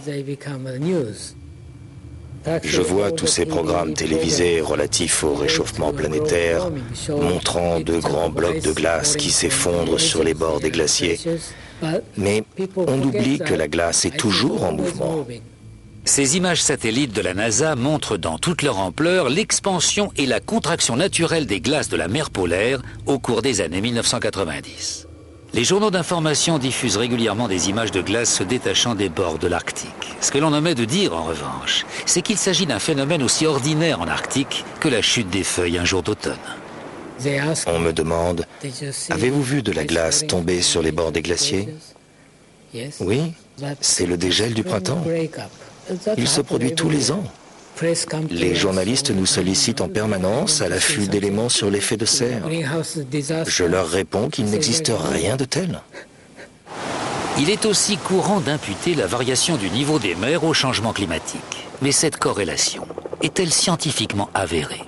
Je vois tous ces programmes télévisés relatifs au réchauffement planétaire, montrant de grands blocs de glace qui s'effondrent sur les bords des glaciers. Mais on oublie que la glace est toujours en mouvement. Ces images satellites de la NASA montrent dans toute leur ampleur l'expansion et la contraction naturelle des glaces de la mer polaire au cours des années 1990. Les journaux d'information diffusent régulièrement des images de glace se détachant des bords de l'Arctique. Ce que l'on omet de dire, en revanche, c'est qu'il s'agit d'un phénomène aussi ordinaire en Arctique que la chute des feuilles un jour d'automne. On me demande, avez-vous vu de la glace tomber sur les bords des glaciers? Oui, c'est le dégel du printemps. Il se produit tous les ans. Les journalistes nous sollicitent en permanence à l'affût d'éléments sur l'effet de serre. Je leur réponds qu'il n'existe rien de tel. Il est aussi courant d'imputer la variation du niveau des mers au changement climatique. Mais cette corrélation est-elle scientifiquement avérée?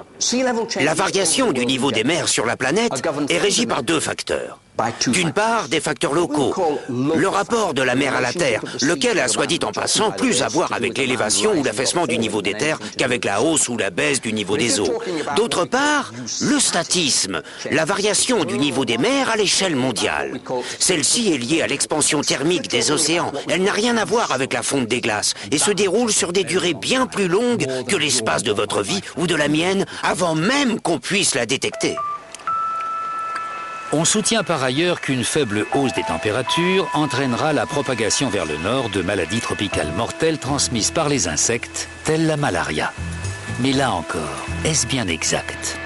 La variation du niveau des mers sur la planète est régie par 2 facteurs. D'une part, des facteurs locaux. Le rapport de la mer à la Terre, lequel a, soit dit en passant, plus à voir avec l'élévation ou l'affaissement du niveau des terres qu'avec la hausse ou la baisse du niveau des eaux. D'autre part, le statisme, la variation du niveau des mers à l'échelle mondiale. Celle-ci est liée à l'expansion thermique des océans. Elle n'a rien à voir avec la fonte des glaces et se déroule sur des durées bien plus longues que l'espace de votre vie ou de la mienne avant même qu'on puisse la détecter. On soutient par ailleurs qu'une faible hausse des températures entraînera la propagation vers le nord de maladies tropicales mortelles transmises par les insectes, telles la malaria. Mais là encore, est-ce bien exact ?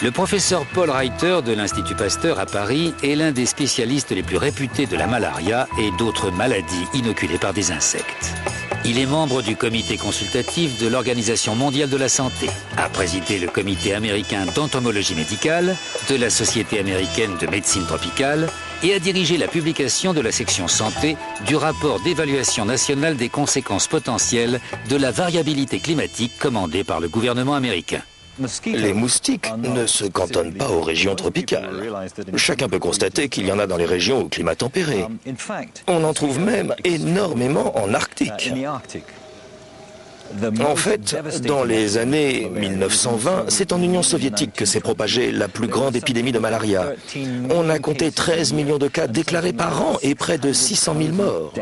Le professeur Paul Reiter de l'Institut Pasteur à Paris est l'un des spécialistes les plus réputés de la malaria et d'autres maladies inoculées par des insectes. Il est membre du comité consultatif de l'Organisation mondiale de la santé, a présidé le comité américain d'entomologie médicale, de la Société américaine de médecine tropicale et a dirigé la publication de la section santé du rapport d'évaluation nationale des conséquences potentielles de la variabilité climatique commandé par le gouvernement américain. Les moustiques ne se cantonnent pas aux régions tropicales. Chacun peut constater qu'il y en a dans les régions au climat tempéré. On en trouve même énormément en Arctique. En fait, dans les années 1920, c'est en Union soviétique que s'est propagée la plus grande épidémie de malaria. On a compté 13 millions de cas déclarés par an et près de 600 000 morts.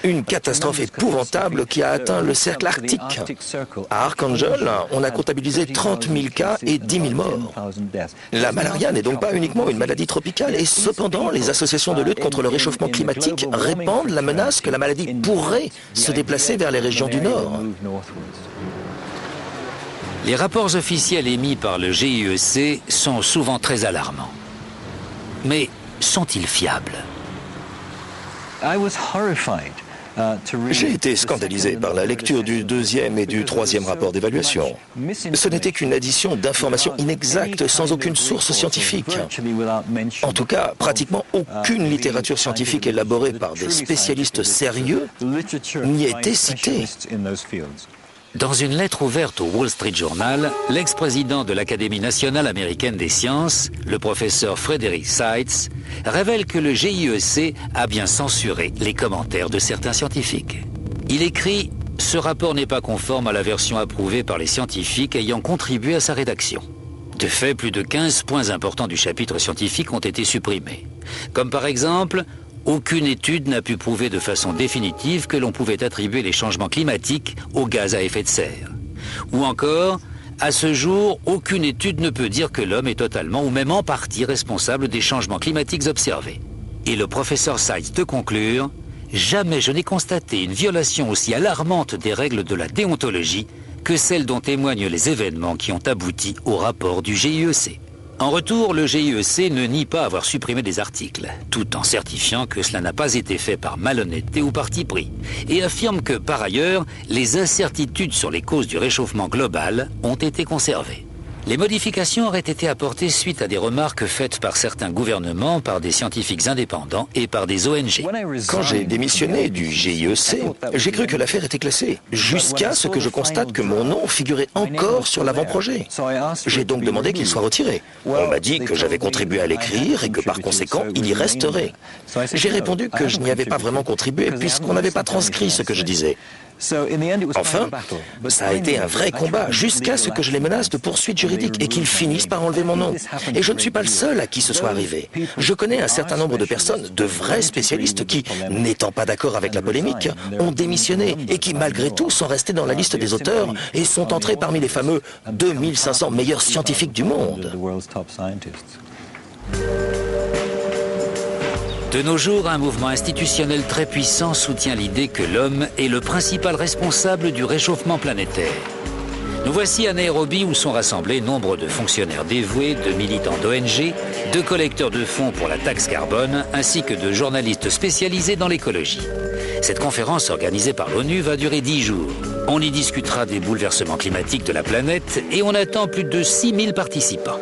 Une catastrophe épouvantable qui a atteint le cercle arctique. À Archangel, on a comptabilisé 30 000 cas et 10 000 morts. La malaria n'est donc pas uniquement une maladie tropicale et cependant, les associations de lutte contre le réchauffement climatique répandent la menace que la maladie pourrait se déplacer vers les régions du Nord. Les rapports officiels émis par le GIEC sont souvent très alarmants. Mais sont-ils fiables ? J'ai été scandalisé par la lecture du 2e et du 3e rapport d'évaluation. Ce n'était qu'une addition d'informations inexactes sans aucune source scientifique. En tout cas, pratiquement aucune littérature scientifique élaborée par des spécialistes sérieux n'y était citée. Dans une lettre ouverte au Wall Street Journal, l'ex-président de l'Académie nationale américaine des sciences, le professeur Frederick Seitz, révèle que le GIEC a bien censuré les commentaires de certains scientifiques. Il écrit « Ce rapport n'est pas conforme à la version approuvée par les scientifiques ayant contribué à sa rédaction ». De fait, plus de 15 points importants du chapitre scientifique ont été supprimés. Comme par exemple, aucune étude n'a pu prouver de façon définitive que l'on pouvait attribuer les changements climatiques aux gaz à effet de serre. Ou encore, à ce jour, aucune étude ne peut dire que l'homme est totalement ou même en partie responsable des changements climatiques observés. Et le professeur Seitz de conclure, « Jamais je n'ai constaté une violation aussi alarmante des règles de la déontologie que celle dont témoignent les événements qui ont abouti au rapport du GIEC. » En retour, le GIEC ne nie pas avoir supprimé des articles, tout en certifiant que cela n'a pas été fait par malhonnêteté ou parti pris, et affirme que, par ailleurs, les incertitudes sur les causes du réchauffement global ont été conservées. Les modifications auraient été apportées suite à des remarques faites par certains gouvernements, par des scientifiques indépendants et par des ONG. Quand j'ai démissionné du GIEC, j'ai cru que l'affaire était classée, jusqu'à ce que je constate que mon nom figurait encore sur l'avant-projet. J'ai donc demandé qu'il soit retiré. On m'a dit que j'avais contribué à l'écrire et que par conséquent, il y resterait. J'ai répondu que je n'y avais pas vraiment contribué puisqu'on n'avait pas transcrit ce que je disais. Enfin, ça a été un vrai combat jusqu'à ce que je les menace de poursuites juridiques et qu'ils finissent par enlever mon nom. Et je ne suis pas le seul à qui ce soit arrivé. Je connais un certain nombre de personnes, de vrais spécialistes qui, n'étant pas d'accord avec la polémique, ont démissionné et qui, malgré tout, sont restés dans la liste des auteurs et sont entrés parmi les fameux 2500 meilleurs scientifiques du monde. De nos jours, un mouvement institutionnel très puissant soutient l'idée que l'homme est le principal responsable du réchauffement planétaire. Nous voici à Nairobi où sont rassemblés nombre de fonctionnaires dévoués, de militants d'ONG, de collecteurs de fonds pour la taxe carbone, ainsi que de journalistes spécialisés dans l'écologie. Cette conférence organisée par l'ONU va durer 10 jours. On y discutera des bouleversements climatiques de la planète et on attend plus de 6000 participants.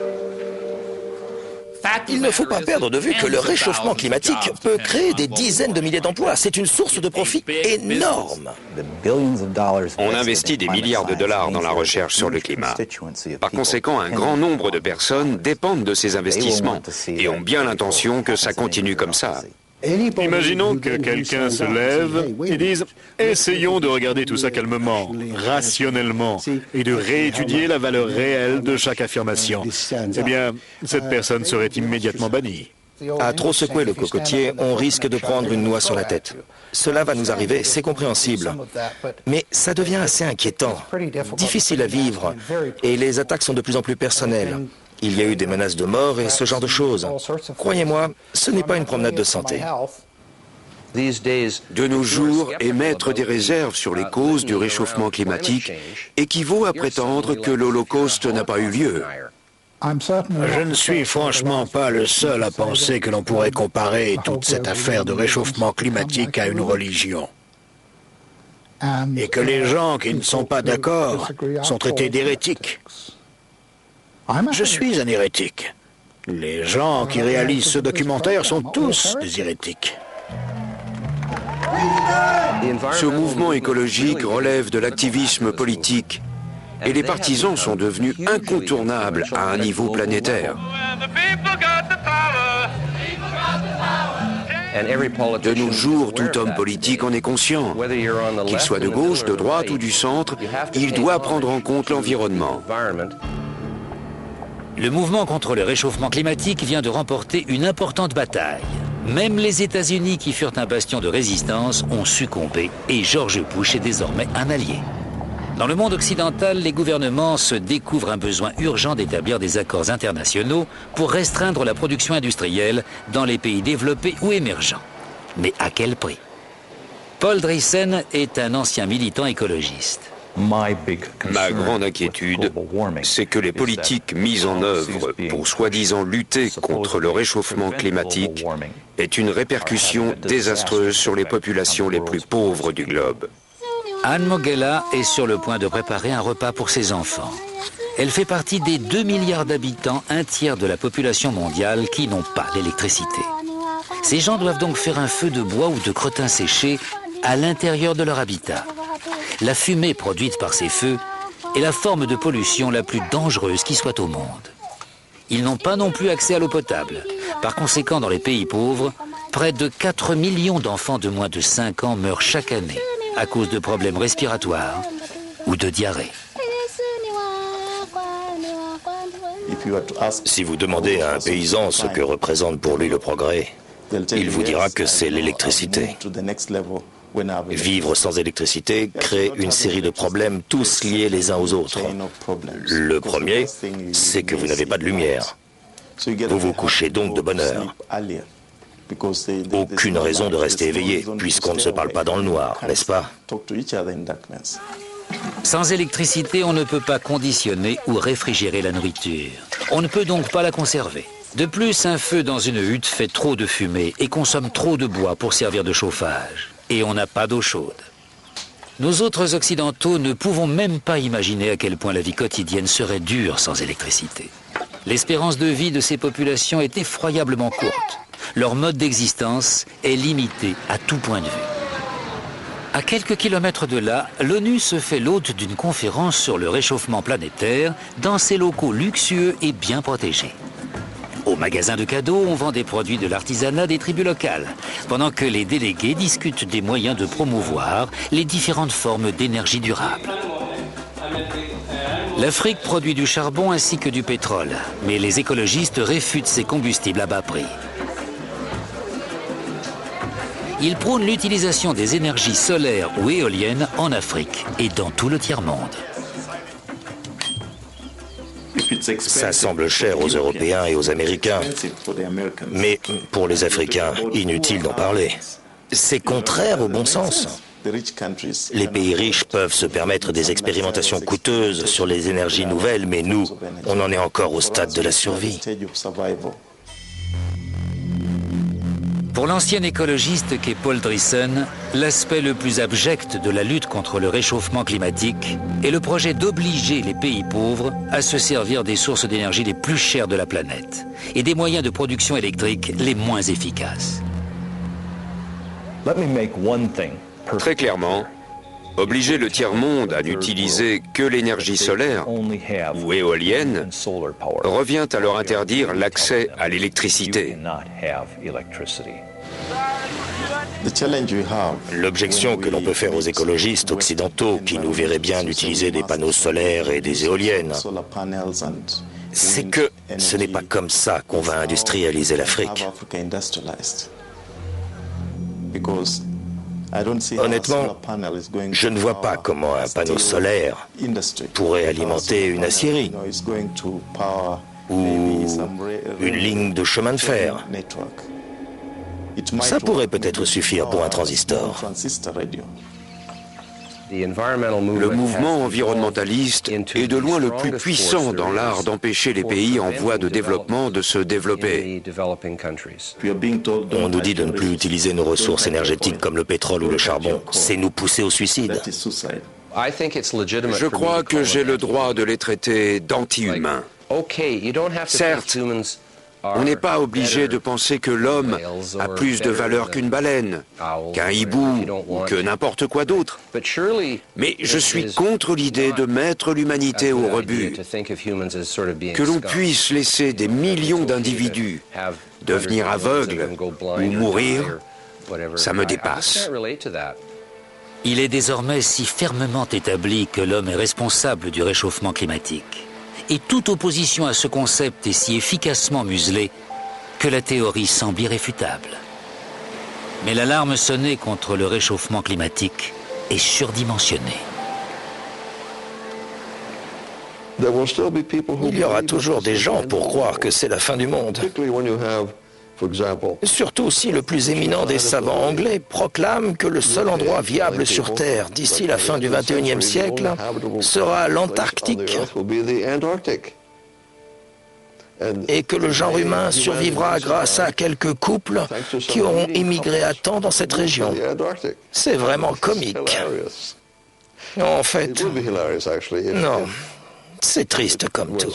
Il ne faut pas perdre de vue que le réchauffement climatique peut créer des dizaines de milliers d'emplois. C'est une source de profit énorme. On investit des milliards de dollars dans la recherche sur le climat. Par conséquent, un grand nombre de personnes dépendent de ces investissements et ont bien l'intention que ça continue comme ça. Imaginons que quelqu'un se lève et dise « Essayons de regarder tout ça calmement, rationnellement, et de réétudier la valeur réelle de chaque affirmation. » Eh bien, cette personne serait immédiatement bannie. À trop secouer le cocotier, on risque de prendre une noix sur la tête. Cela va nous arriver, c'est compréhensible. Mais ça devient assez inquiétant, difficile à vivre, et les attaques sont de plus en plus personnelles. Il y a eu des menaces de mort et ce genre de choses. Croyez-moi, ce n'est pas une promenade de santé. De nos jours, émettre des réserves sur les causes du réchauffement climatique équivaut à prétendre que l'Holocauste n'a pas eu lieu. Je ne suis franchement pas le seul à penser que l'on pourrait comparer toute cette affaire de réchauffement climatique à une religion. Et que les gens qui ne sont pas d'accord sont traités d'hérétiques. Je suis un hérétique. Les gens qui réalisent ce documentaire sont tous des hérétiques. Ce mouvement écologique relève de l'activisme politique et les partisans sont devenus incontournables à un niveau planétaire. De nos jours, tout homme politique en est conscient. Qu'il soit de gauche, de droite ou du centre, il doit prendre en compte l'environnement. Le mouvement contre le réchauffement climatique vient de remporter une importante bataille. Même les États-Unis, qui furent un bastion de résistance, ont succombé et George Bush est désormais un allié. Dans le monde occidental, les gouvernements se découvrent un besoin urgent d'établir des accords internationaux pour restreindre la production industrielle dans les pays développés ou émergents. Mais à quel prix? Paul Driessen est un ancien militant écologiste. Ma grande inquiétude, c'est que les politiques mises en œuvre pour soi-disant lutter contre le réchauffement climatique aient une répercussion désastreuse sur les populations les plus pauvres du globe. Anne Mogella est sur le point de préparer un repas pour ses enfants. Elle fait partie des 2 milliards d'habitants, un tiers de la population mondiale qui n'ont pas l'électricité. Ces gens doivent donc faire un feu de bois ou de crottin séché à l'intérieur de leur habitat. La fumée produite par ces feux est la forme de pollution la plus dangereuse qui soit au monde. Ils n'ont pas non plus accès à l'eau potable. Par conséquent, dans les pays pauvres, près de 4 millions d'enfants de moins de 5 ans meurent chaque année à cause de problèmes respiratoires ou de diarrhée. Si vous demandez à un paysan ce que représente pour lui le progrès, il vous dira que c'est l'électricité. Vivre sans électricité crée une série de problèmes, tous liés les uns aux autres. Le premier, c'est que vous n'avez pas de lumière. Vous vous couchez donc de bonne heure. Aucune raison de rester éveillé, puisqu'on ne se parle pas dans le noir, n'est-ce pas? Sans électricité, on ne peut pas conditionner ou réfrigérer la nourriture. On ne peut donc pas la conserver. De plus, un feu dans une hutte fait trop de fumée et consomme trop de bois pour servir de chauffage. Et on n'a pas d'eau chaude. Nous autres occidentaux ne pouvons même pas imaginer à quel point la vie quotidienne serait dure sans électricité. L'espérance de vie de ces populations est effroyablement courte. Leur mode d'existence est limité à tout point de vue. À quelques kilomètres de là, l'ONU se fait l'hôte d'une conférence sur le réchauffement planétaire dans ses locaux luxueux et bien protégés. Au magasin de cadeaux, on vend des produits de l'artisanat des tribus locales, pendant que les délégués discutent des moyens de promouvoir les différentes formes d'énergie durable. L'Afrique produit du charbon ainsi que du pétrole, mais les écologistes réfutent ces combustibles à bas prix. Ils prônent l'utilisation des énergies solaires ou éoliennes en Afrique et dans tout le tiers-monde. Ça semble cher aux Européens et aux Américains, mais pour les Africains, inutile d'en parler. C'est contraire au bon sens. Les pays riches peuvent se permettre des expérimentations coûteuses sur les énergies nouvelles, mais nous, on en est encore au stade de la survie. Pour l'ancien écologiste qu'est Paul Driessen, l'aspect le plus abject de la lutte contre le réchauffement climatique est le projet d'obliger les pays pauvres à se servir des sources d'énergie les plus chères de la planète et des moyens de production électrique les moins efficaces. Très clairement, obliger le tiers-monde à n'utiliser que l'énergie solaire ou éolienne revient à leur interdire l'accès à l'électricité. L'objection que l'on peut faire aux écologistes occidentaux qui nous verraient bien utiliser des panneaux solaires et des éoliennes, c'est que ce n'est pas comme ça qu'on va industrialiser l'Afrique. Honnêtement, je ne vois pas comment un panneau solaire pourrait alimenter une aciérie. ou une ligne de chemin de fer. Ça pourrait peut-être suffire pour un transistor. Le mouvement environnementaliste est de loin le plus puissant dans l'art d'empêcher les pays en voie de développement de se développer. On nous dit de ne plus utiliser nos ressources énergétiques comme le pétrole ou le charbon. C'est nous pousser au suicide. Je crois que j'ai le droit de les traiter d'anti-humains. Certes, on n'est pas obligé de penser que l'homme a plus de valeur qu'une baleine, qu'un hibou ou que n'importe quoi d'autre. Mais je suis contre l'idée de mettre l'humanité au rebut. Que l'on puisse laisser des millions d'individus devenir aveugles ou mourir, ça me dépasse. Il est désormais si fermement établi que l'homme est responsable du réchauffement climatique. Et toute opposition à ce concept est si efficacement muselée que la théorie semble irréfutable. Mais l'alarme sonnée contre le réchauffement climatique est surdimensionnée. Il y aura toujours des gens pour croire que c'est la fin du monde. Surtout si le plus éminent des savants anglais proclame que le seul endroit viable sur Terre d'ici la fin du XXIe siècle sera l'Antarctique et que le genre humain survivra grâce à quelques couples qui auront émigré à temps dans cette région. C'est vraiment comique. En fait, non, c'est triste comme tout.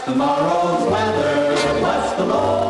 Tomorrow's weather, what's the law?